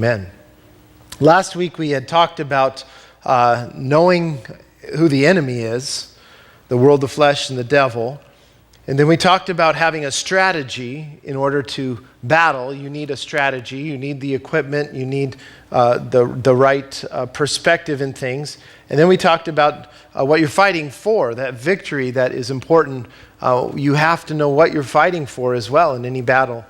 Amen. Last week we had talked about knowing who the enemy is, the world, the flesh, and the devil. And then we talked about having a strategy in order to battle. You need a strategy, you need the equipment, you need the right perspective in things. And then we talked about what you're fighting for, that victory that is important. You have to know what you're fighting for as well in any battle.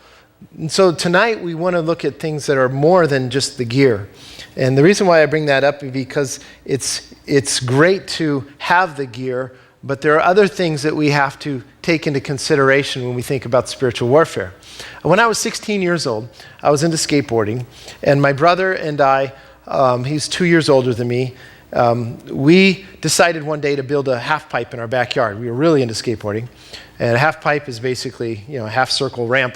And so tonight we want to look at things that are more than just the gear. And the reason why I bring that up is because it's great to have the gear, but there are other things that we have to take into consideration when we think about spiritual warfare. When I was 16 years old, I was into skateboarding, and my brother and I, he's 2 years older than me, we decided one day to build a half pipe in our backyard. We were really into skateboarding, and a half pipe is basically, a half circle ramp.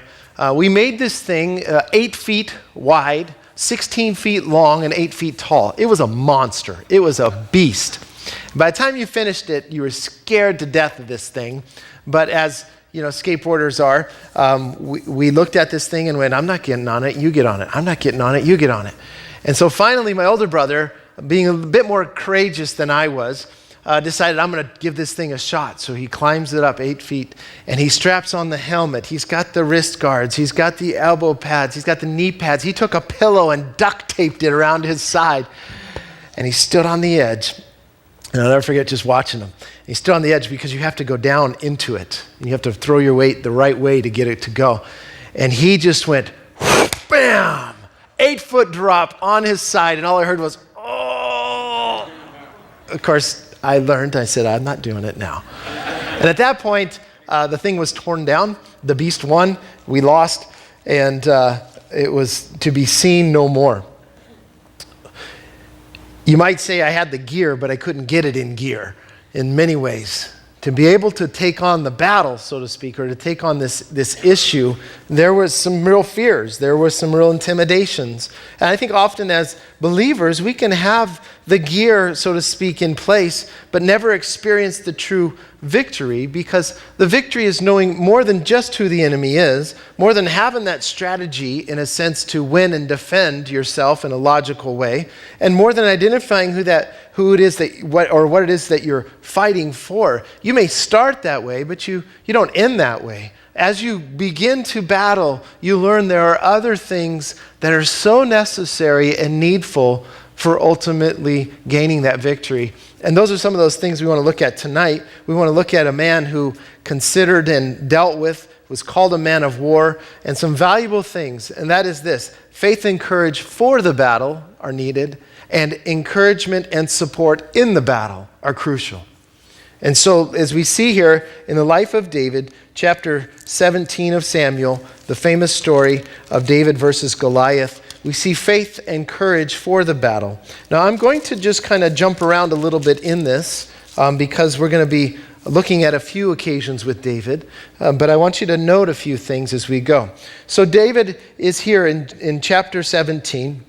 We made this thing 8 feet wide, 16 feet long, and 8 feet tall. It was a monster. It was a beast. By the time you finished it, you were scared to death of this thing. But as skateboarders are, we looked at this thing and went, I'm not getting on it, you get on it. I'm not getting on it, you get on it. And so finally, my older brother, being a bit more courageous than I was, decided I'm going to give this thing a shot. So he climbs it up 8 feet, and he straps on the helmet. He's got the wrist guards. He's got the elbow pads. He's got the knee pads. He took a pillow and duct taped it around his side, and he stood on the edge. And I'll never forget just watching him. He stood on the edge because you have to go down into it. And you have to throw your weight the right way to get it to go. And he just went, bam! 8-foot drop on his side, and all I heard was, oh! Of course, I learned, I said, I'm not doing it now. And at that point, the thing was torn down. The beast won. We lost. And it was to be seen no more. You might say I had the gear, but I couldn't get it in gear in many ways. To be able to take on the battle, so to speak, or to take on this issue, there was some real fears. There was some real intimidations. And I think often as believers, we can have the gear, so to speak, in place, but never experience the true victory, because the victory is knowing more than just who the enemy is, more than having that strategy in a sense to win and defend yourself in a logical way, and more than identifying what it is that you're fighting for. You may start that way, but you don't end that way. As you begin to battle, you learn there are other things that are so necessary and needful for ultimately gaining that victory. And those are some of those things we want to look at tonight. We want to look at a man who considered and dealt with, was called a man of war, and some valuable things. And that is this: faith and courage for the battle are needed, and encouragement and support in the battle are crucial. And so as we see here in the life of David, chapter 17 of Samuel, the famous story of David versus Goliath, we see faith and courage for the battle. Now I'm going to just kind of jump around a little bit in this because we're going to be looking at a few occasions with David, but I want you to note a few things as we go. So David is here in chapter 17.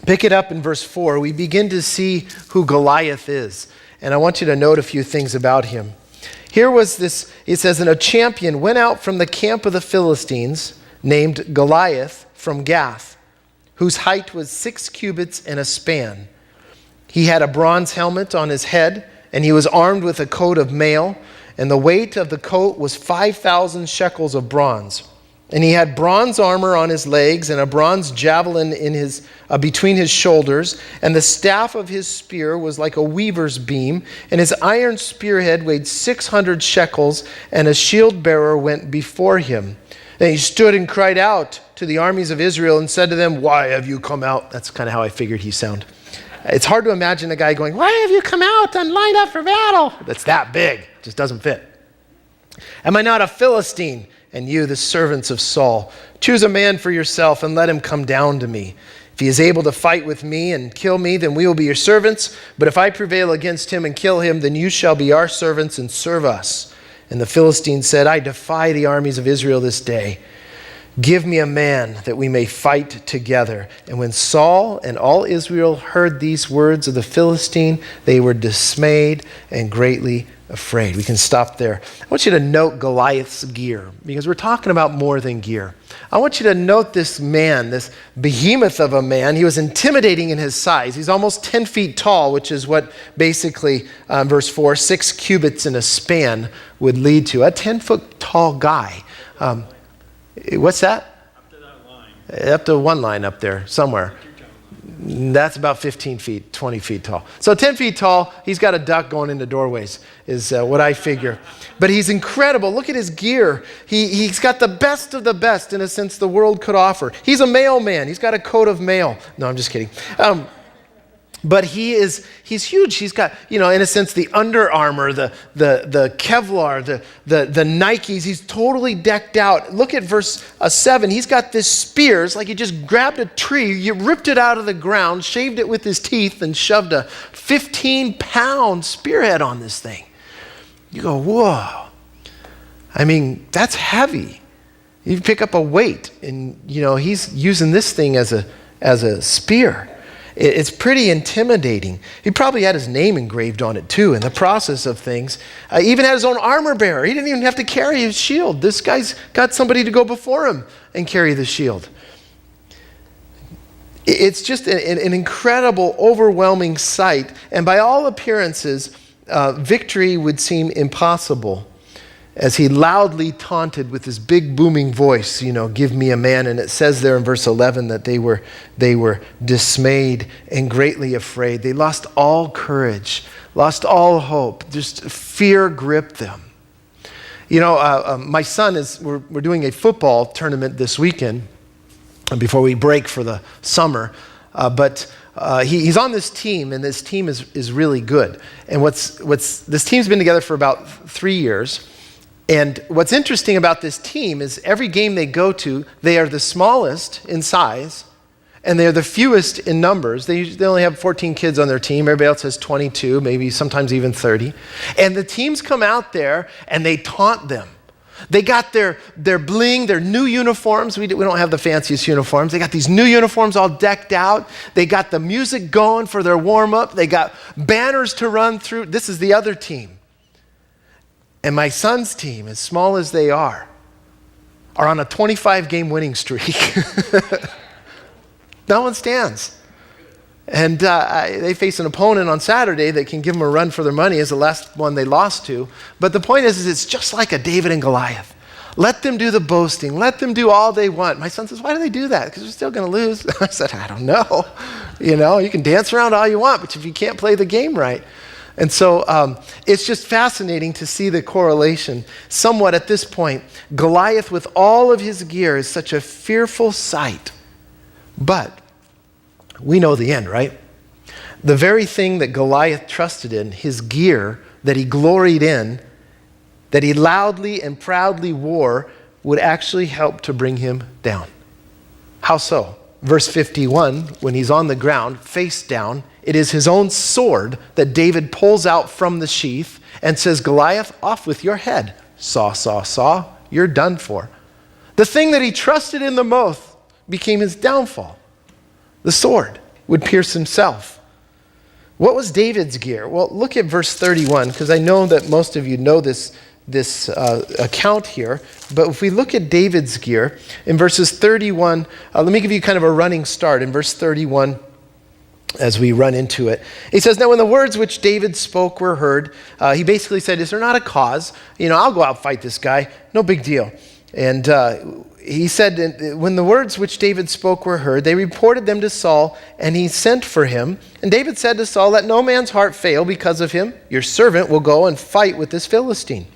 Pick it up in verse 4. We begin to see who Goliath is. And I want you to note a few things about him. Here was this, it says, and a champion went out from the camp of the Philistines named Goliath from Gath, whose height was 6 cubits and a span. He had a bronze helmet on his head, and he was armed with a coat of mail, and the weight of the coat was 5,000 shekels of bronze. And he had bronze armor on his legs and a bronze javelin in between his shoulders. And the staff of his spear was like a weaver's beam. And his iron spearhead weighed 600 shekels, and a shield bearer went before him. And he stood and cried out to the armies of Israel and said to them, "Why have you come out?" That's kind of how I figured he sounded. It's hard to imagine a guy going, "Why have you come out and lined up for battle?" That's that big. It just doesn't fit. "Am I not a Philistine? And you, the servants of Saul, choose a man for yourself and let him come down to me. If he is able to fight with me and kill me, then we will be your servants. But if I prevail against him and kill him, then you shall be our servants and serve us." And the Philistine said, "I defy the armies of Israel this day. Give me a man that we may fight together. And when Saul and all Israel heard these words of the Philistine, they were dismayed and greatly afraid. We can stop there. I want you to note Goliath's gear, because we're talking about more than gear. I want you to note this man, this behemoth of a man. He was intimidating in his size. He's almost 10 feet tall, which is what basically, verse 4, 6 cubits in a span would lead to. A 10-foot tall guy. What's that? Up to that line. Up to one line up there somewhere. That's about 15 feet, 20 feet tall. So 10 feet tall, he's got a duck going into doorways, is what I figure. But he's incredible. Look at his gear. He's got the best of the best, in a sense, the world could offer. He's a mailman. He's got a coat of mail. No, I'm just kidding. But he's huge. He's got, in a sense, the Under Armour, the Kevlar, the Nikes. He's totally decked out. Look at verse 7. He's got this spears, like he just grabbed a tree, you ripped it out of the ground, shaved it with his teeth, and shoved a 15-pound spearhead on this thing. You go, whoa. I mean, that's heavy. You pick up a weight, and, he's using this thing as a spear. It's pretty intimidating. He probably had his name engraved on it too in the process of things. Even had his own armor bearer. He didn't even have to carry his shield. This guy's got somebody to go before him and carry the shield. It's just an incredible, overwhelming sight. And by all appearances, victory would seem impossible, as he loudly taunted with his big booming voice, give me a man. And it says there in verse 11 that they were dismayed and greatly afraid. They lost all courage, lost all hope. Just fear gripped them. My son we're doing a football tournament this weekend before we break for the summer. But he's on this team, and this team is really good. And this team's been together for about 3 years. And what's interesting about this team is every game they go to, they are the smallest in size, and they're the fewest in numbers. They only have 14 kids on their team. Everybody else has 22, maybe sometimes even 30. And the teams come out there, and they taunt them. They got their bling, their new uniforms. We don't have the fanciest uniforms. They got these new uniforms all decked out. They got the music going for their warm-up. They got banners to run through. This is the other team. And my son's team, as small as they are on a 25-game winning streak. No one stands. And they face an opponent on Saturday that can give them a run for their money, as the last one they lost to. But the point is it's just like a David and Goliath. Let them do the boasting. Let them do all they want. My son says, why do they do that? Because they're still going to lose. I said, I don't know. You can dance around all you want, but if you can't play the game right. And so it's just fascinating to see the correlation. Somewhat at this point, Goliath with all of his gear is such a fearful sight. But we know the end, right? The very thing that Goliath trusted in, his gear that he gloried in, that he loudly and proudly wore, would actually help to bring him down. How so? Verse 51, when he's on the ground, face down, it is his own sword that David pulls out from the sheath and says, Goliath, off with your head. Saw, saw, saw, you're done for. The thing that he trusted in the most became his downfall. The sword would pierce himself. What was David's gear? Well, look at verse 31, because I know that most of you know this account here. But if we look at David's gear, in verses 31, let me give you kind of a running start. In verse 31, as we run into it, he says, now when the words which David spoke were heard, he basically said, is there not a cause? I'll go out and fight this guy. No big deal. And he said, when the words which David spoke were heard, they reported them to Saul, and he sent for him. And David said to Saul, let no man's heart fail because of him. Your servant will go and fight with this Philistine.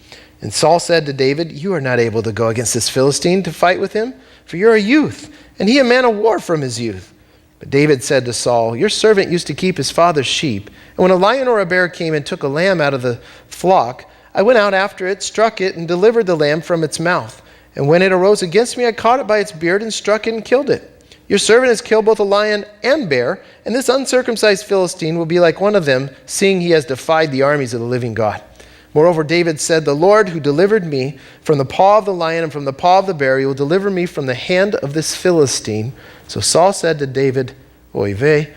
And Saul said to David, you are not able to go against this Philistine to fight with him, for you're a youth, and he a man of war from his youth. But David said to Saul, your servant used to keep his father's sheep, and when a lion or a bear came and took a lamb out of the flock, I went out after it, struck it, and delivered the lamb from its mouth. And when it arose against me, I caught it by its beard and struck it and killed it. Your servant has killed both a lion and bear, and this uncircumcised Philistine will be like one of them, seeing he has defied the armies of the living God. Moreover, David said, the Lord who delivered me from the paw of the lion and from the paw of the bear, he will deliver me from the hand of this Philistine. So Saul said to David, Oy vey,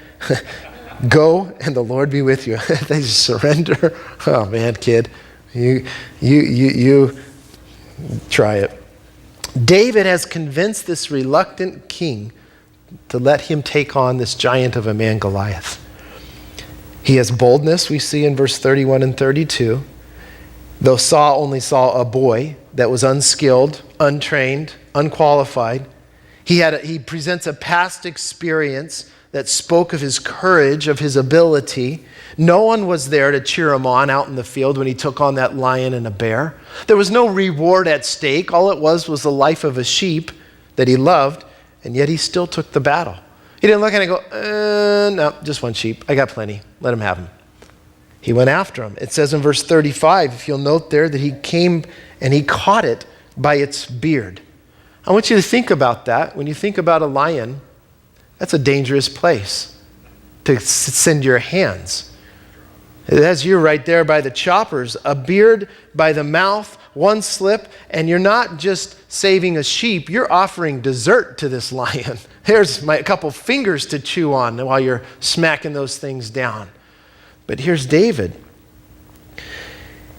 go and the Lord be with you. They just surrender. Oh man, kid, you try it. David has convinced this reluctant king to let him take on this giant of a man, Goliath. He has boldness, we see in verse 31 and 32. Though Saul only saw a boy that was unskilled, untrained, unqualified, he presents a past experience that spoke of his courage, of his ability. No one was there to cheer him on out in the field when he took on that lion and a bear. There was no reward at stake. All it was the life of a sheep that he loved, and yet he still took the battle. He didn't look at it and go, no, just one sheep. I got plenty. Let him have him. He went after him. It says in verse 35, if you'll note there, that he came and he caught it by its beard. I want you to think about that. When you think about a lion, that's a dangerous place to send your hands. It has you right there by the choppers, a beard by the mouth, one slip, and you're not just saving a sheep, you're offering dessert to this lion. Here's a couple fingers to chew on while you're smacking those things down. But here's David.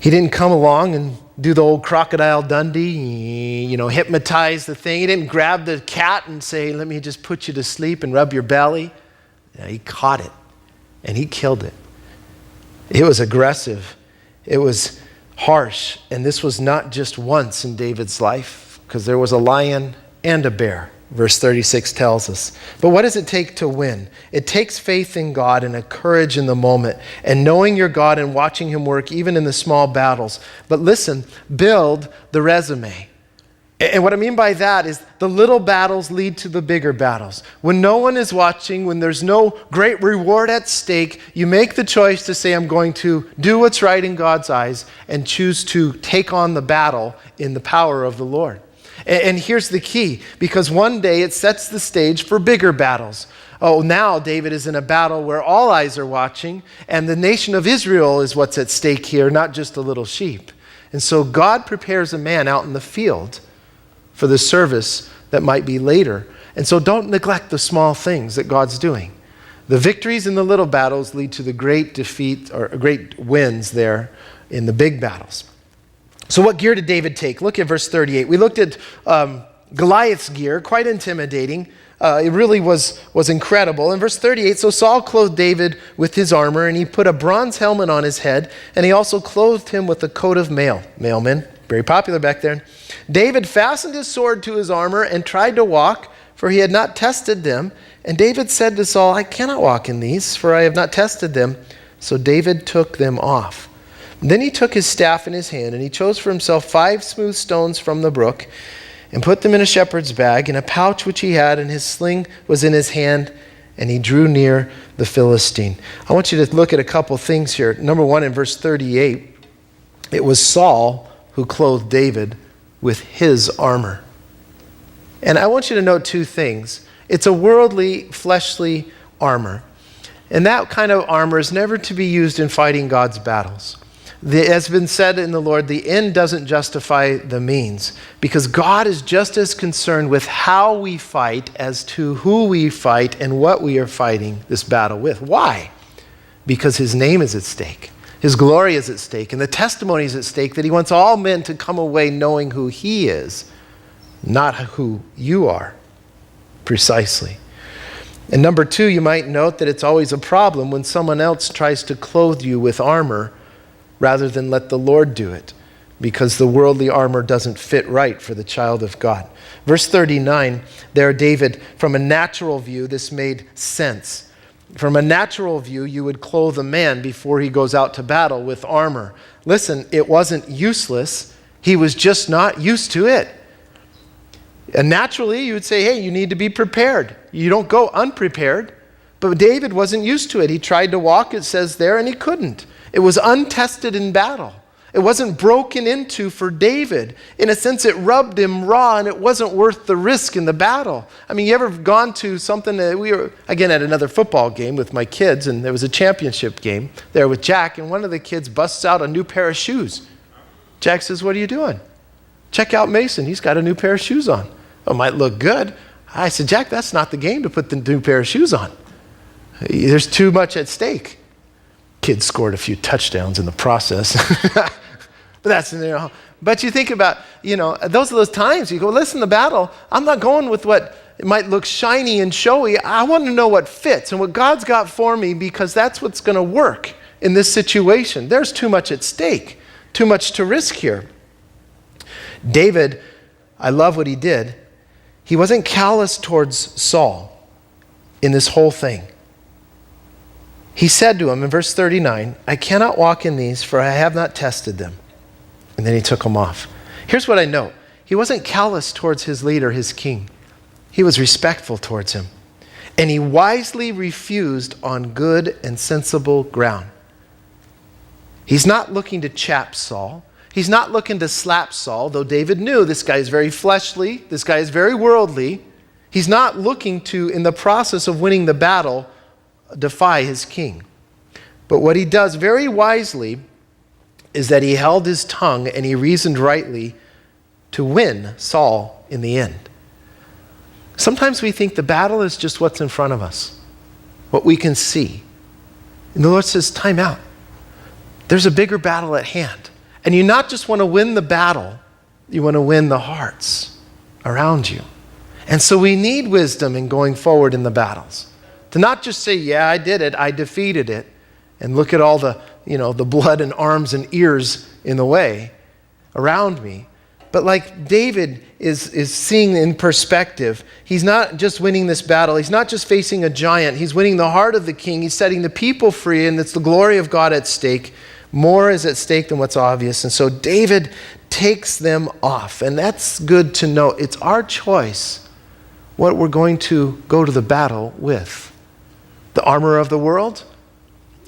He didn't come along and do the old Crocodile Dundee, hypnotize the thing. He didn't grab the cat and say, let me just put you to sleep and rub your belly. No, he caught it and he killed it. It was aggressive. It was harsh. And this was not just once in David's life, because there was a lion and a bear. Verse 36 tells us. But what does it take to win? It takes faith in God and a courage in the moment and knowing your God and watching him work even in the small battles. But listen, build the resume. And what I mean by that is the little battles lead to the bigger battles. When no one is watching, when there's no great reward at stake, you make the choice to say, I'm going to do what's right in God's eyes and choose to take on the battle in the power of the Lord. And here's the key, because one day it sets the stage for bigger battles. Oh, now David is in a battle where all eyes are watching, and the nation of Israel is what's at stake here, not just a little sheep. And so God prepares a man out in the field for the service that might be later. And so don't neglect the small things that God's doing. The victories in the little battles lead to the great defeat or great wins there in the big battles. So what gear did David take? Look at verse 38. We looked at Goliath's gear, quite intimidating. It really was incredible. In verse 38, so Saul clothed David with his armor, and he put a bronze helmet on his head, and he also clothed him with a coat of mail. Mailmen, very popular back then. David fastened his sword to his armor and tried to walk, for he had not tested them. And David said to Saul, I cannot walk in these, for I have not tested them. So David took them off. Then he took his staff in his hand, and he chose for himself 5 smooth stones from the brook, and put them in a shepherd's bag, in a pouch which he had, and his sling was in his hand, and he drew near the Philistine. I want you to look at a couple things here. Number one, in verse 38, it was Saul who clothed David with his armor. And I want you to note 2 things. It's a worldly, fleshly armor. And that kind of armor is never to be used in fighting God's battles. As has been said in the Lord, the end doesn't justify the means, because God is just as concerned with how we fight as to who we fight and what we are fighting this battle with. Why? Because his name is at stake. His glory is at stake, and the testimony is at stake, that he wants all men to come away knowing who he is, not who you are, precisely. And number 2, you might note that it's always a problem when someone else tries to clothe you with armor rather than let the Lord do it, because the worldly armor doesn't fit right for the child of God. Verse 39, there, David, from a natural view, this made sense. From a natural view, you would clothe a man before he goes out to battle with armor. Listen, it wasn't useless. He was just not used to it. And naturally, you would say, hey, you need to be prepared. You don't go unprepared. But David wasn't used to it. He tried to walk, it says there, and he couldn't. It was untested in battle. It wasn't broken into for David. In a sense, it rubbed him raw, and it wasn't worth the risk in the battle. I mean, you ever gone to something that we were, again, at another football game with my kids, and there was a championship game there with Jack, and one of the kids busts out a new pair of shoes. Jack says, "What are you doing?" "Check out Mason. He's got a new pair of shoes on." "Oh, might look good." I said, "Jack, that's not the game to put the new pair of shoes on. There's too much at stake." Kids scored a few touchdowns in the process. But you think about, those are those times you go, listen, the battle, I'm not going with what it might look shiny and showy. I want to know what fits and what God's got for me, because that's what's going to work in this situation. There's too much at stake, too much to risk here. David, I love what he did. He wasn't callous towards Saul in this whole thing. He said to him in verse 39, "I cannot walk in these, for I have not tested them." And then he took them off. Here's what I know. He wasn't callous towards his leader, his king. He was respectful towards him. And he wisely refused on good and sensible ground. He's not looking to chap Saul. He's not looking to slap Saul, though David knew this guy is very fleshly. This guy is very worldly. He's not looking to, in the process of winning the battle, defy his king. But what he does very wisely is that he held his tongue and he reasoned rightly to win Saul in the end. Sometimes we think the battle is just what's in front of us, what we can see. And the Lord says, time out. There's a bigger battle at hand. And you not just want to win the battle, you want to win the hearts around you. And so we need wisdom in going forward in the battles. To not just say, yeah, I did it, I defeated it, and look at all the blood and arms and ears in the way around me. But like David is seeing in perspective, he's not just winning this battle. He's not just facing a giant. He's winning the heart of the king. He's setting the people free, and it's the glory of God at stake. More is at stake than what's obvious. And so David takes them off, and that's good to know. It's our choice what we're going to go to the battle with. The armor of the world,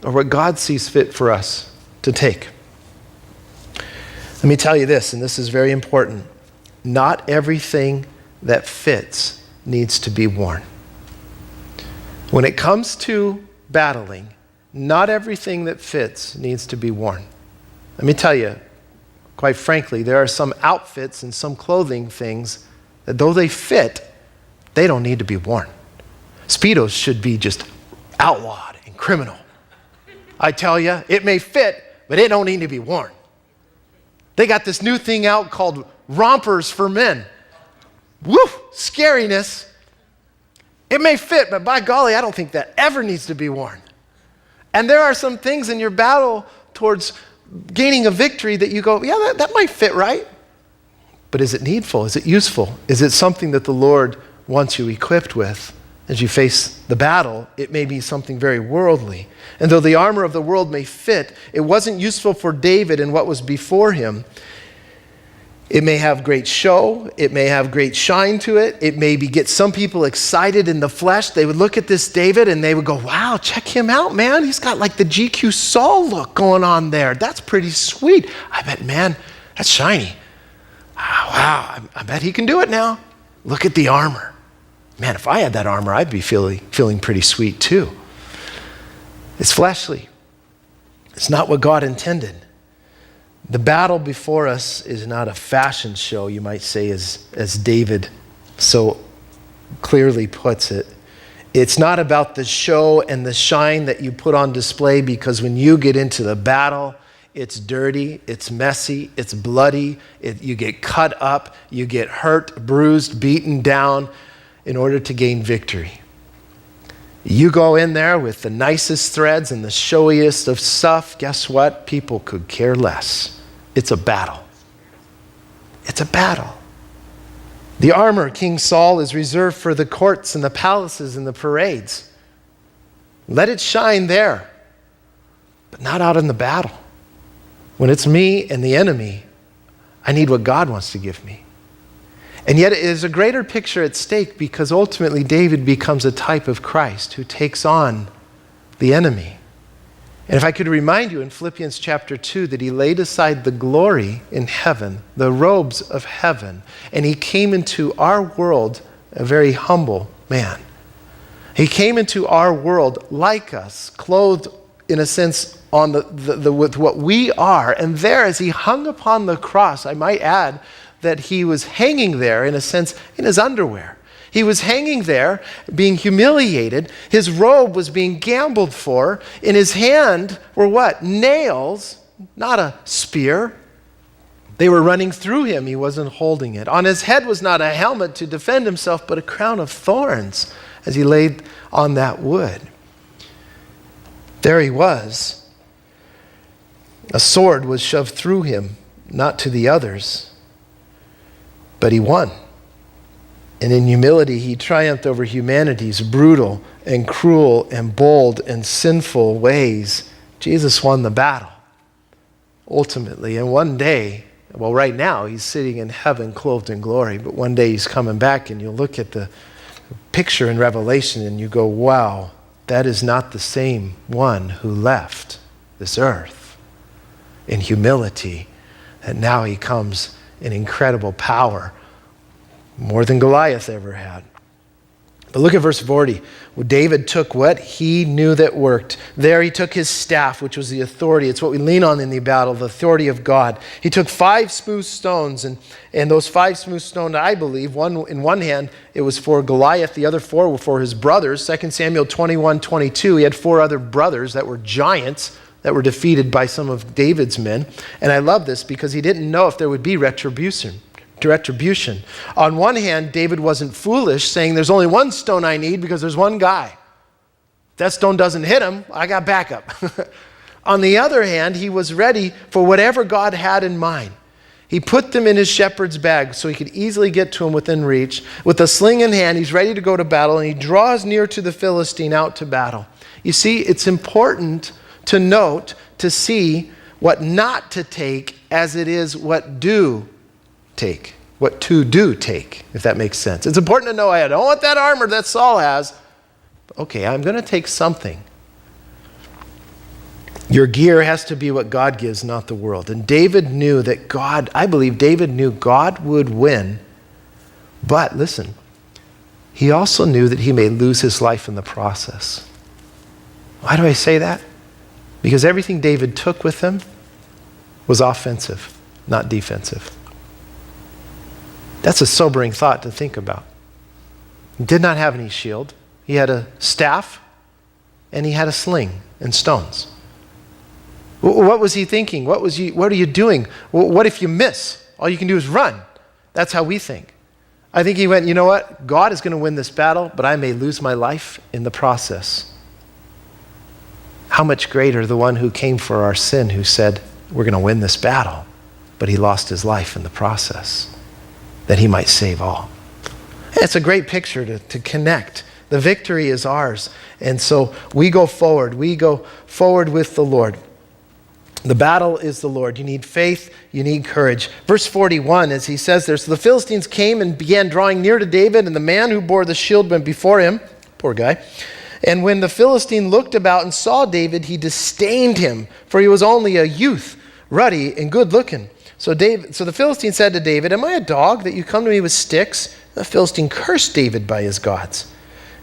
or what God sees fit for us to take. Let me tell you this, and this is very important. Not everything that fits needs to be worn. When it comes to battling, not everything that fits needs to be worn. Let me tell you, quite frankly, there are some outfits and some clothing things that though they fit, they don't need to be worn. Speedos should be just outlawed and criminal. I tell you, it may fit, but it don't need to be worn. They got this new thing out called rompers for men. Woo, scariness. It may fit, but by golly, I don't think that ever needs to be worn. And there are some things in your battle towards gaining a victory that you go, yeah, that might fit right. But is it needful? Is it useful? Is it something that the Lord wants you equipped with? As you face the battle, it may be something very worldly. And though the armor of the world may fit, it wasn't useful for David and what was before him. It may have great show. It may have great shine to it. It may get some people excited in the flesh. They would look at this David and they would go, wow, check him out, man. He's got like the GQ Saul look going on there. That's pretty sweet. I bet, man, that's shiny. Wow, I bet he can do it now. Look at the armor. Man, if I had that armor, I'd be feeling pretty sweet too. It's fleshly. It's not what God intended. The battle before us is not a fashion show, you might say, as David so clearly puts it. It's not about the show and the shine that you put on display, because when you get into the battle, it's dirty, it's messy, it's bloody, you get cut up, you get hurt, bruised, beaten down, in order to gain victory. You go in there with the nicest threads and the showiest of stuff, guess what? People could care less. It's a battle. It's a battle. The armor, King Saul, is reserved for the courts and the palaces and the parades. Let it shine there, but not out in the battle. When it's me and the enemy, I need what God wants to give me. And yet it is a greater picture at stake, because ultimately David becomes a type of Christ who takes on the enemy. And if I could remind you in Philippians chapter 2 that he laid aside the glory in heaven, the robes of heaven, and he came into our world a very humble man. He came into our world like us, clothed in a sense on with what we are. And there, as he hung upon the cross, I might add that he was hanging there in a sense in his underwear. He was hanging there, being humiliated. His robe was being gambled for. In his hand were what? Nails, not a spear. They were running through him. He wasn't holding it. On his head was not a helmet to defend himself, but a crown of thorns as he laid on that wood. There he was. A sword was shoved through him, not to the others, but he won. And in humility, he triumphed over humanity's brutal and cruel and bold and sinful ways. Jesus won the battle, ultimately. And one day, well, right now, he's sitting in heaven clothed in glory. But one day he's coming back, and you'll look at the picture in Revelation, and you go, wow, that is not the same one who left this earth in humility. And now he comes in incredible power, more than Goliath ever had. But look at verse 40. Well, David took what he knew that worked. There he took his staff, which was the authority. It's what we lean on in the battle, the authority of God. He took 5 smooth stones, and those 5 smooth stones, I believe, one in one hand, it was for Goliath. The other 4 were for his brothers. 2 Samuel 21:22, he had 4 other brothers that were giants that were defeated by some of David's men. And I love this because he didn't know if there would be retribution. On one hand, David wasn't foolish, saying there's only one stone I need because there's one guy. If that stone doesn't hit him, I got backup. On the other hand, he was ready for whatever God had in mind. He put them in his shepherd's bag so he could easily get to him within reach. With a sling in hand, he's ready to go to battle, and he draws near to the Philistine out to battle. You see, it's important to note, to see what not to take as it is what do take, what to do take, if that makes sense. It's important to know, I don't want that armor that Saul has. Okay, I'm going to take something. Your gear has to be what God gives, not the world. And David knew that God, I believe David knew God would win. But listen, he also knew that he may lose his life in the process. Why do I say that? Because everything David took with him was offensive, not defensive. That's a sobering thought to think about. He did not have any shield. He had a staff, and he had a sling and stones. What was he thinking? What are you doing? What if you miss? All you can do is run. That's how we think. I think he went, you know what? God is going to win this battle, but I may lose my life in the process. How much greater the one who came for our sin, who said, we're going to win this battle, but he lost his life in the process, that he might save all. It's a great picture to connect. The victory is ours. And so we go forward. We go forward with the Lord. The battle is the Lord. You need faith. You need courage. Verse 41, as he says there, so the Philistines came and began drawing near to David, and the man who bore the shield went before him. Poor guy. And when the Philistine looked about and saw David, he disdained him, for he was only a youth, ruddy and good looking. So the Philistine said to David, am I a dog that you come to me with sticks? The Philistine cursed David by his gods.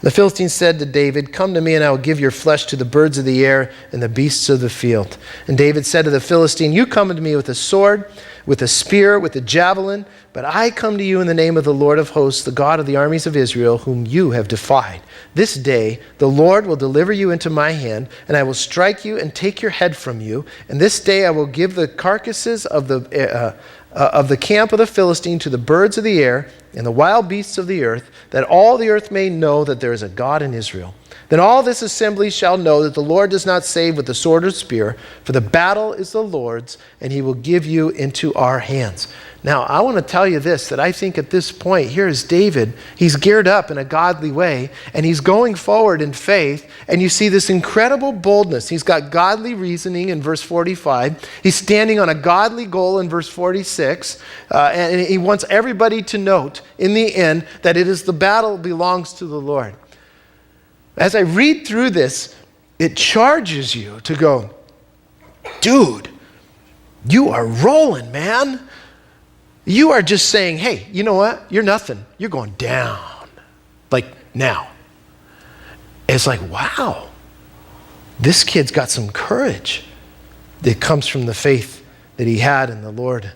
The Philistine said to David, come to me and I will give your flesh to the birds of the air and the beasts of the field. And David said to the Philistine, you come to me with a sword, with a spear, with a javelin, but I come to you in the name of the Lord of hosts, the God of the armies of Israel, whom you have defied. This day the Lord will deliver you into my hand, and I will strike you and take your head from you. And this day I will give the carcasses of the camp of the Philistine to the birds of the air and the wild beasts of the earth, that all the earth may know that there is a God in Israel. Then all this assembly shall know that the Lord does not save with the sword or spear, for the battle is the Lord's, and he will give you into our hands. Now, I want to tell you this, that I think at this point, here is David. He's geared up in a godly way, and he's going forward in faith, and you see this incredible boldness. He's got godly reasoning in verse 45. He's standing on a godly goal in verse 46, and he wants everybody to note in the end that it is the battle belongs to the Lord. As I read through this, it charges you to go, dude, you are rolling, man. You are just saying, hey, you know what? You're nothing. You're going down. Like now. It's like, wow, this kid's got some courage that comes from the faith that he had in the Lord.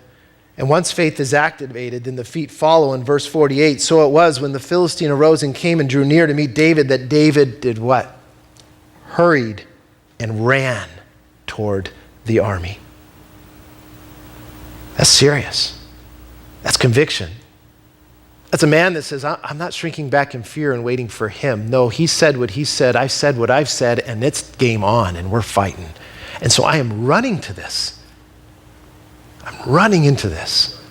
And once faith is activated, then the feet follow in verse 48. So it was when the Philistine arose and came and drew near to meet David that David did what? Hurried and ran toward the army. That's serious. That's conviction. That's a man that says, I'm not shrinking back in fear and waiting for him. No, he said what he said, I said what I've said, and it's game on, and we're fighting. And so I am running to this. I'm running into this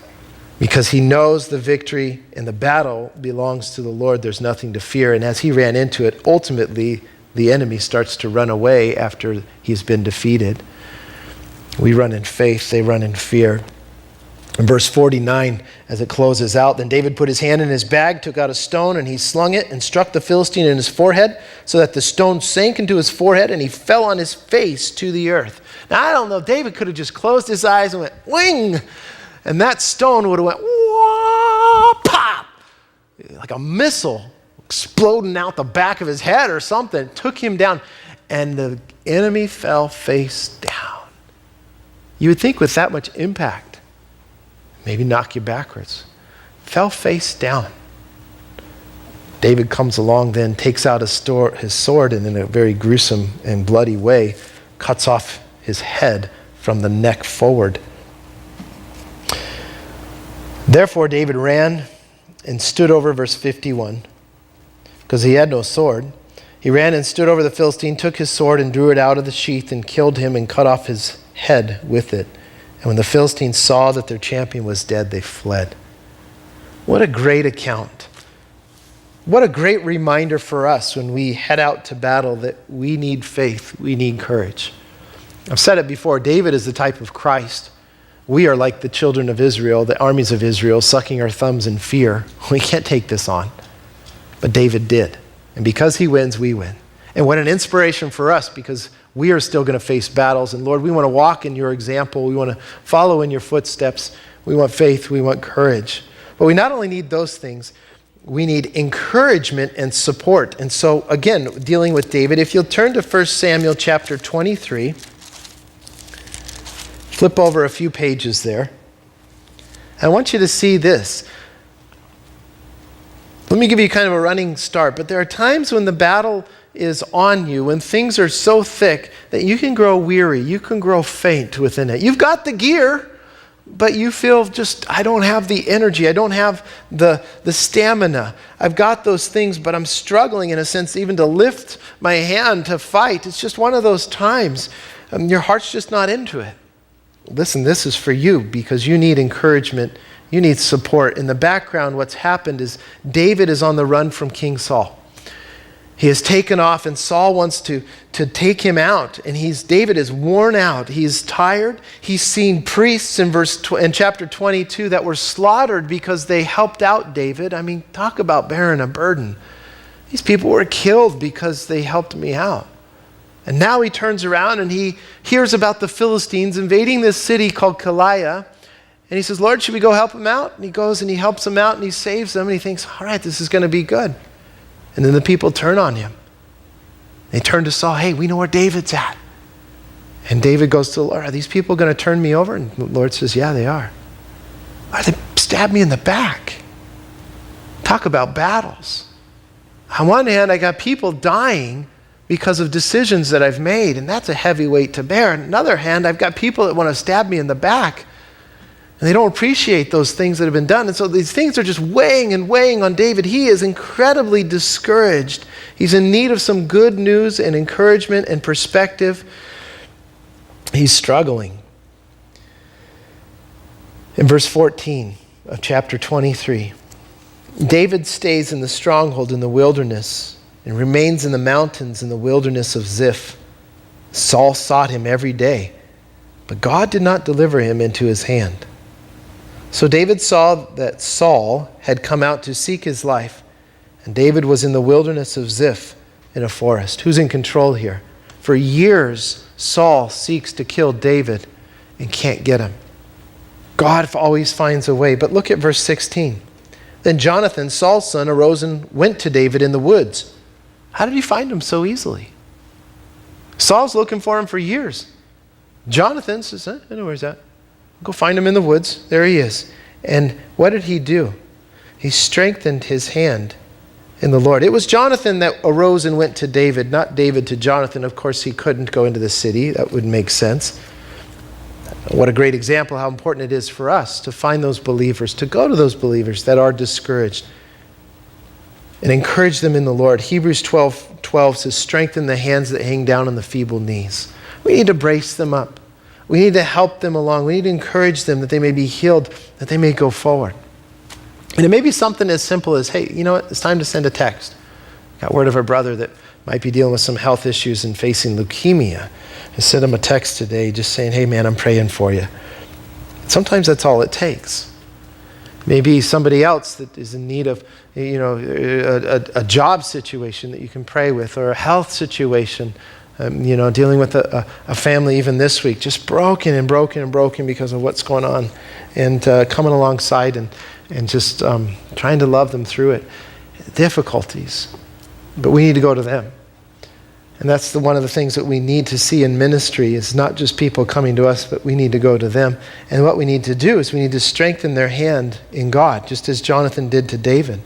because he knows the victory and the battle belongs to the Lord. There's nothing to fear. And as he ran into it, ultimately, the enemy starts to run away after he's been defeated. We run in faith, they run in fear. In verse 49, as it closes out, then David put his hand in his bag, took out a stone, and he slung it and struck the Philistine in his forehead so that the stone sank into his forehead and he fell on his face to the earth. Now, I don't know, David could have just closed his eyes and went, wing, and that stone would have went, whoa, pop, like a missile exploding out the back of his head or something. It took him down, and the enemy fell face down. You would think with that much impact, maybe knock you backwards. Fell face down. David comes along then, takes out his sword, and in a very gruesome and bloody way, cuts off his head from the neck forward. Therefore David ran and stood over, verse 51, because he had no sword. He ran and stood over the Philistine, took his sword and drew it out of the sheath and killed him and cut off his head with it. And when the Philistines saw that their champion was dead, they fled. What a great account. What a great reminder for us when we head out to battle that we need faith, we need courage. I've said it before, David is the type of Christ. We are like the children of Israel, the armies of Israel, sucking our thumbs in fear. We can't take this on. But David did. And because he wins, we win. And what an inspiration for us, because we are still going to face battles. And Lord, we want to walk in your example. We want to follow in your footsteps. We want faith. We want courage. But we not only need those things, we need encouragement and support. And so, again, dealing with David, if you'll turn to 1 Samuel chapter 23, flip over a few pages there. I want you to see this. Let me give you kind of a running start, but there are times when the battle is on you, when things are so thick that you can grow weary, you can grow faint within it. You've got the gear, but you feel just, I don't have the energy, I don't have the stamina. I've got those things, but I'm struggling in a sense even to lift my hand to fight. It's just one of those times. Your heart's just not into it. Listen, this is for you because you need encouragement. You need support. In the background, what's happened is David is on the run from King Saul. He has taken off, and Saul wants to take him out. And David is worn out. He's tired. He's seen priests in chapter 22 that were slaughtered because they helped out David. I mean, talk about bearing a burden. These people were killed because they helped me out. And now he turns around and he hears about the Philistines invading this city called Goliath. And he says, Lord, should we go help them out? And he goes and he helps them out and he saves them. And he thinks, all right, this is going to be good. And then the people turn on him. They turn to Saul, hey, we know where David's at. And David goes to the Lord, are these people going to turn me over? And the Lord says, yeah, they are. Why they stabbed me in the back? Talk about battles. On one hand, I got people dying because of decisions that I've made, and that's a heavy weight to bear. On the other hand, I've got people that want to stab me in the back, and they don't appreciate those things that have been done. And so these things are just weighing and weighing on David. He is incredibly discouraged. He's in need of some good news and encouragement and perspective. He's struggling. In verse 14 of chapter 23, David stays in the stronghold in the wilderness and remains in the mountains in the wilderness of Ziph. Saul sought him every day, but God did not deliver him into his hand. So David saw that Saul had come out to seek his life, and David was in the wilderness of Ziph in a forest. Who's in control here? For years, Saul seeks to kill David and can't get him. God always finds a way. But look at verse 16. Then Jonathan, Saul's son, arose and went to David in the woods. How did he find him so easily? Saul's looking for him for years. Jonathan says, I know where he's at. Go find him in the woods. There he is. And what did he do? He strengthened his hand in the Lord. It was Jonathan that arose and went to David, not David to Jonathan. Of course, he couldn't go into the city. That would make sense. What a great example how important it is for us to find those believers, to go to those believers that are discouraged and encourage them in the Lord. Hebrews 12:12 says, strengthen the hands that hang down and the feeble knees. We need to brace them up. We need to help them along. We need to encourage them that they may be healed, that they may go forward. And it may be something as simple as, hey, you know what? It's time to send a text. Got word of a brother that might be dealing with some health issues and facing leukemia. I sent him a text today just saying, hey man, I'm praying for you. Sometimes that's all it takes. Maybe somebody else that is in need of, a job situation that you can pray with, or a health situation, dealing with a family even this week, just broken because of what's going on, and coming alongside and just trying to love them through it. Difficulties. But we need to go to them. And that's one of the things that we need to see in ministry is not just people coming to us, but we need to go to them. And what we need to do is we need to strengthen their hand in God, just as Jonathan did to David.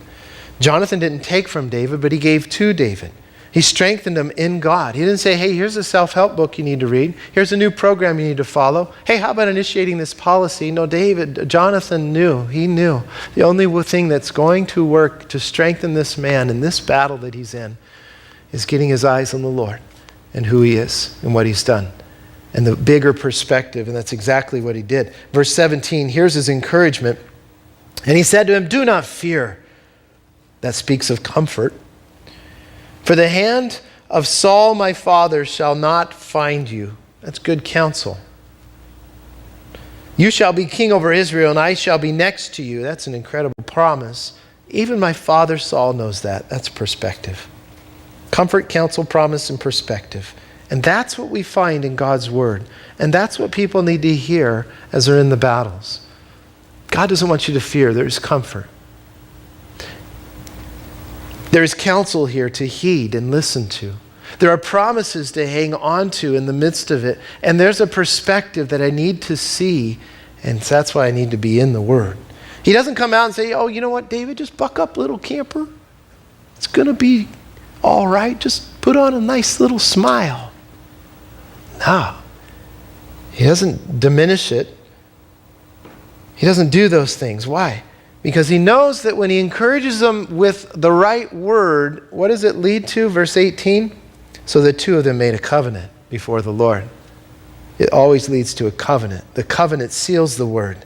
Jonathan didn't take from David, but he gave to David. He strengthened him in God. He didn't say, hey, here's a self-help book you need to read. Here's a new program you need to follow. Hey, how about initiating this policy? No, Jonathan knew. He knew. The only thing that's going to work to strengthen this man in this battle that he's in is getting his eyes on the Lord and who he is and what he's done and the bigger perspective. And that's exactly what he did. Verse 17, here's his encouragement. And he said to him, do not fear. That speaks of comfort. For the hand of Saul my father shall not find you. That's good counsel. You shall be king over Israel, and I shall be next to you. That's an incredible promise. Even my father Saul knows that. That's perspective. Comfort, counsel, promise, and perspective. And that's what we find in God's word. And that's what people need to hear as they're in the battles. God doesn't want you to fear. There's comfort. There's counsel here to heed and listen to. There are promises to hang on to in the midst of it. And there's a perspective that I need to see. And that's why I need to be in the word. He doesn't come out and say, oh, you know what, David, just buck up, little camper. It's going to be all right. Just put on a nice little smile. No. He doesn't diminish it. He doesn't do those things. Why? Because he knows that when he encourages them with the right word, what does it lead to? Verse 18. So the two of them made a covenant before the Lord. It always leads to a covenant. The covenant seals the word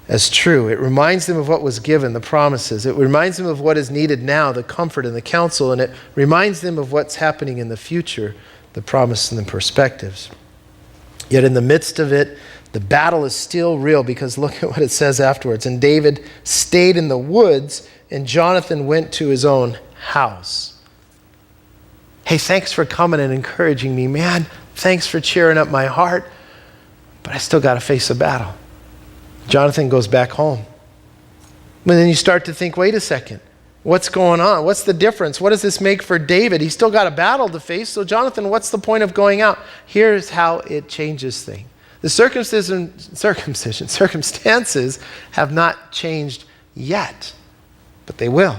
as true. It reminds them of what was given, the promises. It reminds them of what is needed now, the comfort and the counsel. And it reminds them of what's happening in the future, the promise and the perspectives. Yet in the midst of it, the battle is still real, because look at what it says afterwards. And David stayed in the woods, and Jonathan went to his own house. Hey, thanks for coming and encouraging me, man. Thanks for cheering up my heart. But I still got to face a battle. Jonathan goes back home. And then you start to think, wait a second. What's going on? What's the difference? What does this make for David? He's still got a battle to face. So Jonathan, what's the point of going out? Here's how it changes things. The circumstances have not changed yet, but they will.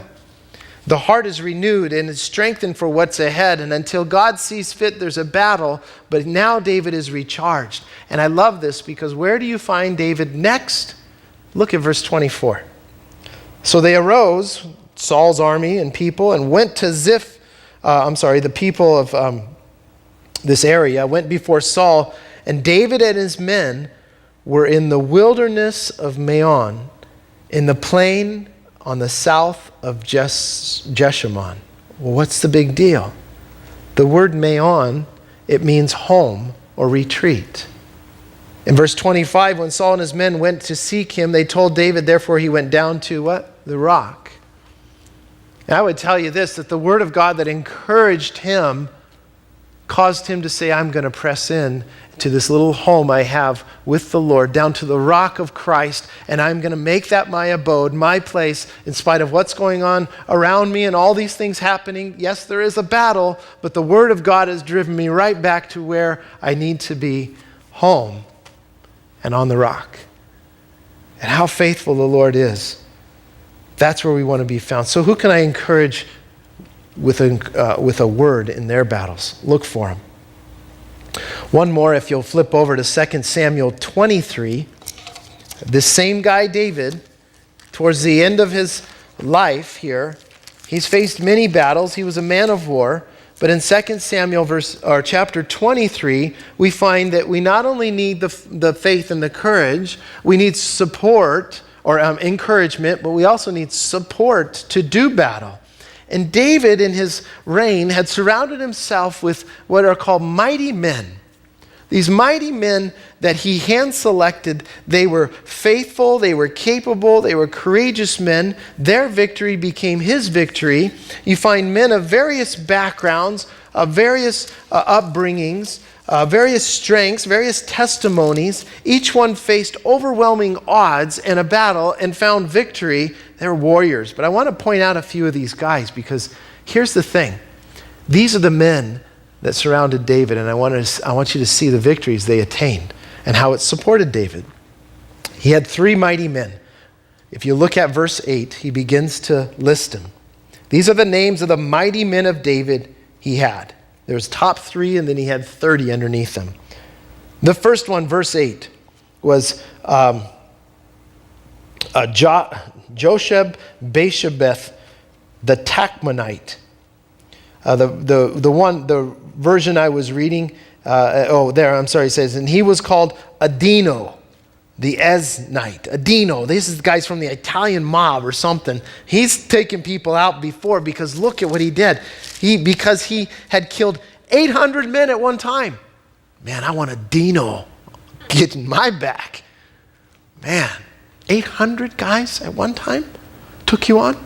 The heart is renewed and is strengthened for what's ahead. And until God sees fit, there's a battle. But now David is recharged. And I love this, because where do you find David next? Look at verse 24. So they arose, Saul's army and people, and went to the people of this area went before Saul. And David and his men were in the wilderness of Maon, in the plain on the south of Jeshimon. Well, what's the big deal? The word Maon, it means home or retreat. In verse 25, when Saul and his men went to seek him, they told David, therefore he went down to what? The rock. And I would tell you this, that the word of God that encouraged him caused him to say, I'm going to press in to this little home I have with the Lord, down to the rock of Christ, and I'm going to make that my abode, my place, in spite of what's going on around me and all these things happening. Yes, there is a battle, but the Word of God has driven me right back to where I need to be, home and on the rock. And how faithful the Lord is. That's where we want to be found. So who can I encourage with a word in their battles? Look for them. One more, if you'll flip over to 2 Samuel 23. This same guy, David, towards the end of his life here, he's faced many battles. He was a man of war. But in 2 Samuel chapter 23, we find that we not only need the faith and the courage, we need support or encouragement, but we also need support to do battle. And David, in his reign, had surrounded himself with what are called mighty men. These mighty men that he hand-selected, they were faithful, they were capable, they were courageous men. Their victory became his victory. You find men of various backgrounds, of various upbringings, various strengths, various testimonies. Each one faced overwhelming odds in a battle and found victory. They're warriors. But I want to point out a few of these guys, because here's the thing. These are the men that surrounded David, and I want you to see the victories they attained and how it supported David. He had 3 mighty men. If you look at verse 8, he begins to list them. These are the names of the mighty men of David he had. There's top 3, and then he had 30 underneath them. The first one, verse 8, was Josheb-Basshebeth the Tachmonite. The version I was reading, it says, and he was called Adino, the Eznite. Adino, this is the guy's from the Italian mob or something. He's taken people out before, because look at what he did. Because he had killed 800 men at one time. Man, I want Adino getting my back. Man, 800 guys at one time took you on?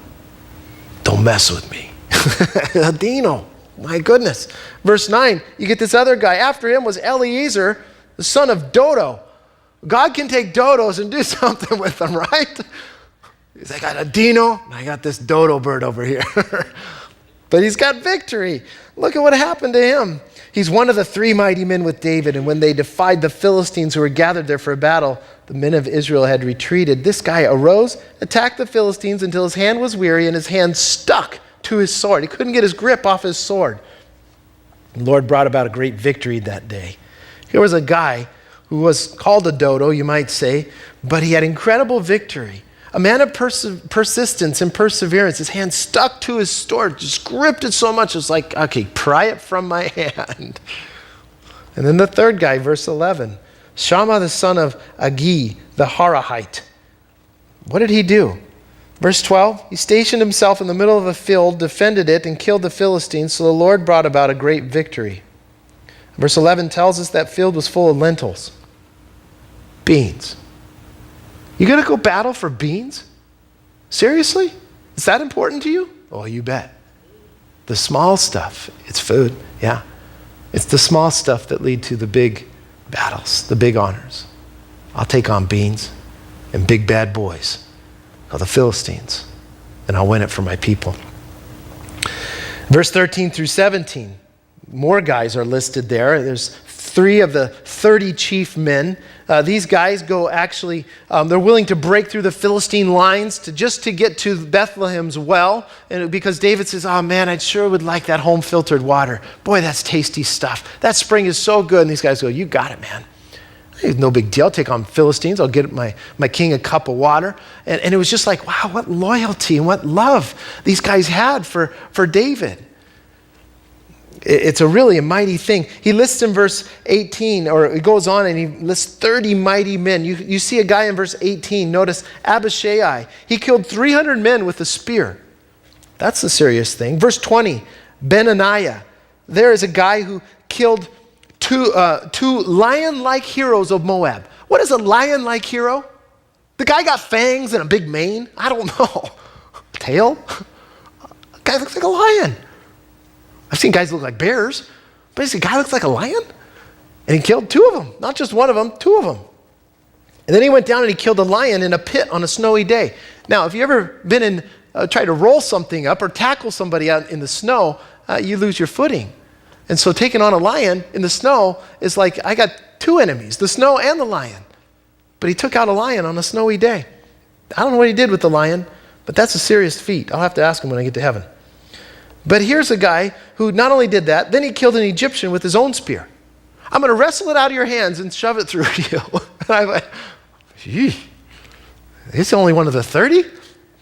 Don't mess with me. Adino, my goodness. Verse 9, you get this other guy. After him was Eliezer, the son of Dodo. God can take dodos and do something with them, right? He's like, I got Adino, and I got this dodo bird over here. But he's got victory. Look at what happened to him. He's one of the 3 mighty men with David, and when they defied the Philistines who were gathered there for a battle, the men of Israel had retreated. This guy arose, attacked the Philistines until his hand was weary and his hand stuck to his sword. He couldn't get his grip off his sword. The Lord brought about a great victory that day. Here was a guy who was called a dodo, you might say, but he had incredible victory. A man of persistence and perseverance. His hand stuck to his sword, just gripped it so much, it's like, okay, pry it from my hand. And then the third guy, verse 11, Shammah the son of Agi, the Harahite. What did he do? Verse 12, he stationed himself in the middle of a field, defended it, and killed the Philistines, so the Lord brought about a great victory. Verse 11 tells us that field was full of lentils, beans. You gonna go battle for beans? Seriously? Is that important to you? Oh, you bet. The small stuff, it's food, yeah. It's the small stuff that lead to the big battles, the big honors. I'll take on beans and big bad boys, called the Philistines, and I'll win it for my people. Verse 13 through 17, more guys are listed there. There's 3 of the 30 chief men. These guys go actually, they're willing to break through the Philistine lines to get to Bethlehem's well. And because David says, oh man, I sure would like that home filtered water. Boy, that's tasty stuff. That spring is so good. And these guys go, you got it, man. It's no big deal. I'll take on Philistines. I'll get my king a cup of water. And it was just like, wow, what loyalty and what love these guys had for David. It's a really mighty thing. He lists in verse 18, or it goes on and he lists 30 mighty men. You see a guy in verse 18, notice Abishai. He killed 300 men with a spear. That's a serious thing. Verse 20, Benaniah. There is a guy who killed two lion-like heroes of Moab. What is a lion-like hero? The guy got fangs and a big mane? I don't know. Tail? The guy looks like a lion. I've seen guys look like bears, But this guy looks like a lion? And he killed 2 of them. Not just 1 of them, 2 of them. And then he went down and he killed a lion in a pit on a snowy day. Now, if you've ever been in, try to roll something up or tackle somebody out in the snow, you lose your footing. And so taking on a lion in the snow is like, I got 2 enemies, the snow and the lion. But he took out a lion on a snowy day. I don't know what he did with the lion, but that's a serious feat. I'll have to ask him when I get to heaven. But here's a guy who not only did that, then he killed an Egyptian with his own spear. I'm going to wrestle it out of your hands and shove it through you. And I'm like, gee, he's only one of the 30?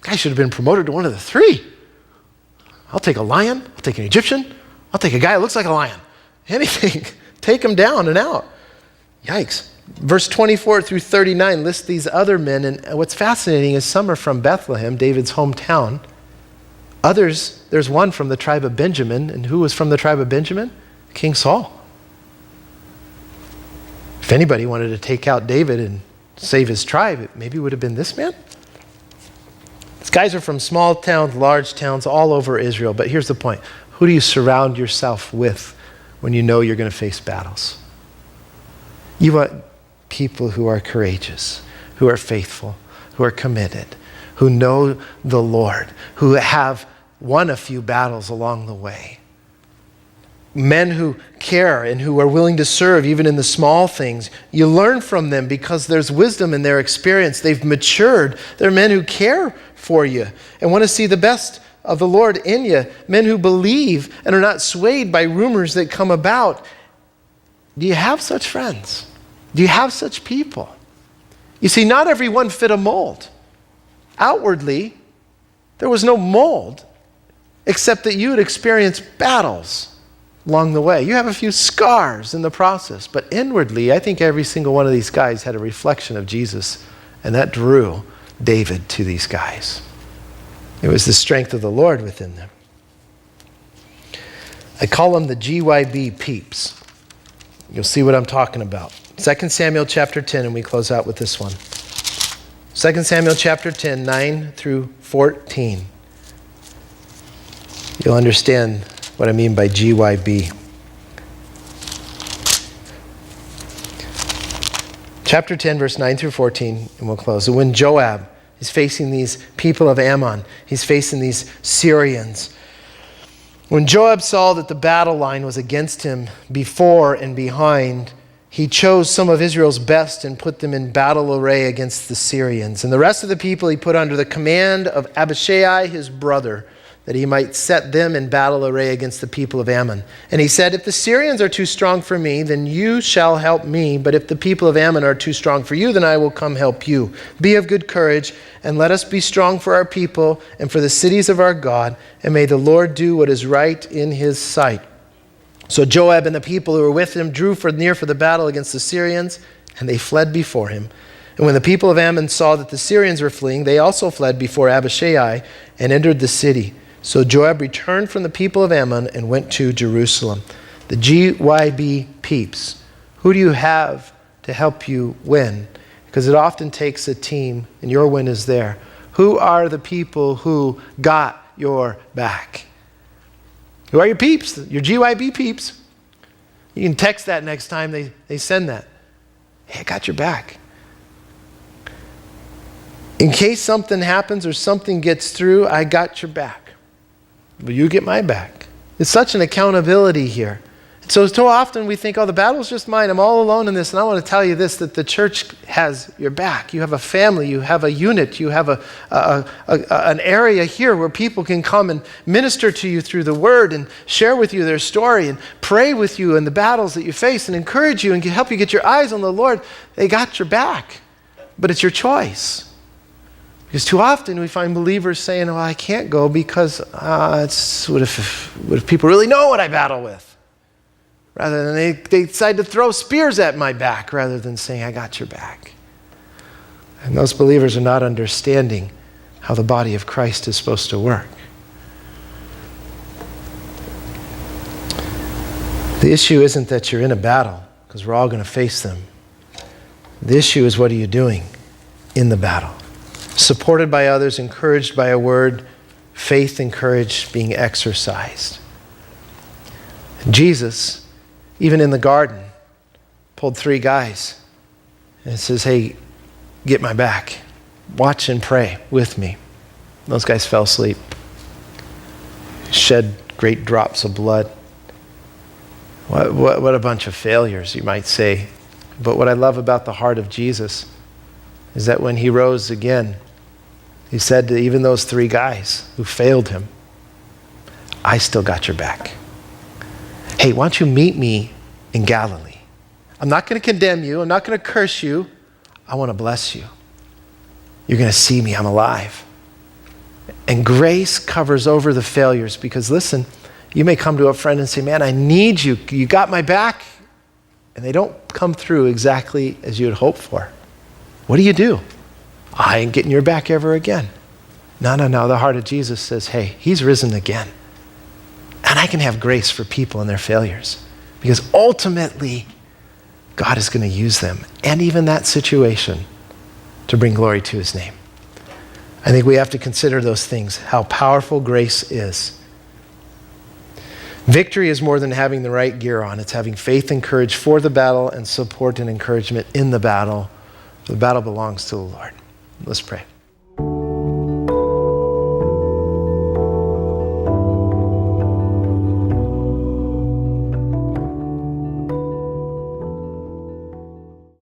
Guy should have been promoted to one of the 3. I'll take a lion. I'll take an Egyptian. I'll take a guy that looks like a lion. Anything. Take him down and out. Yikes. Verse 24 through 39 lists these other men. And what's fascinating is some are from Bethlehem, David's hometown. Others, there's one from the tribe of Benjamin. And who was from the tribe of Benjamin? King Saul. If anybody wanted to take out David and save his tribe, it maybe would have been this man. These guys are from small towns, large towns, all over Israel. But here's the point. Who do you surround yourself with when you know you're going to face battles? You want people who are courageous, who are faithful, who are committed, who know the Lord, who have won a few battles along the way. Men who care and who are willing to serve even in the small things. You learn from them because there's wisdom in their experience. They've matured. They're men who care for you and want to see the best of the Lord in you. Men who believe and are not swayed by rumors that come about. Do you have such friends? Do you have such people? You see, not everyone fit a mold. Outwardly, there was no mold except that you had experienced battles along the way. You have a few scars in the process, but inwardly, I think every single one of these guys had a reflection of Jesus, and that drew David to these guys. It was the strength of the Lord within them. I call them the GYB peeps. You'll see what I'm talking about. 2 Samuel chapter 10, and we close out with this one. 2 Samuel chapter 10, 9 through 14. You'll understand what I mean by GYB. Chapter 10, verse 9 through 14, and we'll close. And when Joab is facing these people of Ammon, he's facing these Syrians. When Joab saw that the battle line was against him before and behind, he chose some of Israel's best and put them in battle array against the Syrians. And the rest of the people he put under the command of Abishai, his brother, that he might set them in battle array against the people of Ammon. And he said, if the Syrians are too strong for me, then you shall help me. But if the people of Ammon are too strong for you, then I will come help you. Be of good courage, and let us be strong for our people and for the cities of our God. And may the Lord do what is right in his sight. So Joab and the people who were with him drew near for the battle against the Syrians, and they fled before him. And when the people of Ammon saw that the Syrians were fleeing, they also fled before Abishai and entered the city. So Joab returned from the people of Ammon and went to Jerusalem. The GYB peeps. Who do you have to help you win? Because it often takes a team, and your win is there. Who are the people who got your back? Who are your peeps? Your GYB peeps. You can text that next time they send that. Hey, I got your back. In case something happens or something gets through, I got your back. But you get my back. It's such an accountability here. So often we think, oh, the battle's just mine. I'm all alone in this. And I want to tell you this, that the church has your back. You have a family. You have a unit. You have an area here where people can come and minister to you through the word and share with you their story and pray with you in the battles that you face and encourage you and help you get your eyes on the Lord. They got your back. But it's your choice. Because too often we find believers saying, oh, I can't go because what if people really know what I battle with? Rather than they decide to throw spears at my back rather than saying, I got your back. And those believers are not understanding how the body of Christ is supposed to work. The issue isn't that you're in a battle, because we're all going to face them. The issue is, what are you doing in the battle? Supported by others, encouraged by a word, faith and courage being exercised. Jesus even in the garden, pulled 3 guys. And it says, hey, get my back. Watch and pray with me. Those guys fell asleep. Shed great drops of blood. What a bunch of failures, you might say. But what I love about the heart of Jesus is that when he rose again, he said to even those 3 guys who failed him, I still got your back. Hey, why don't you meet me in Galilee? I'm not going to condemn you. I'm not going to curse you. I want to bless you. You're going to see me. I'm alive. And grace covers over the failures because, listen, you may come to a friend and say, man, I need you. You got my back. And they don't come through exactly as you had hoped for. What do? I ain't getting your back ever again. No. The heart of Jesus says, hey, he's risen again. And I can have grace for people in their failures because ultimately God is going to use them and even that situation to bring glory to his name. I think we have to consider those things, how powerful grace is. Victory is more than having the right gear on. It's having faith and courage for the battle and support and encouragement in the battle. The battle belongs to the Lord. Let's pray.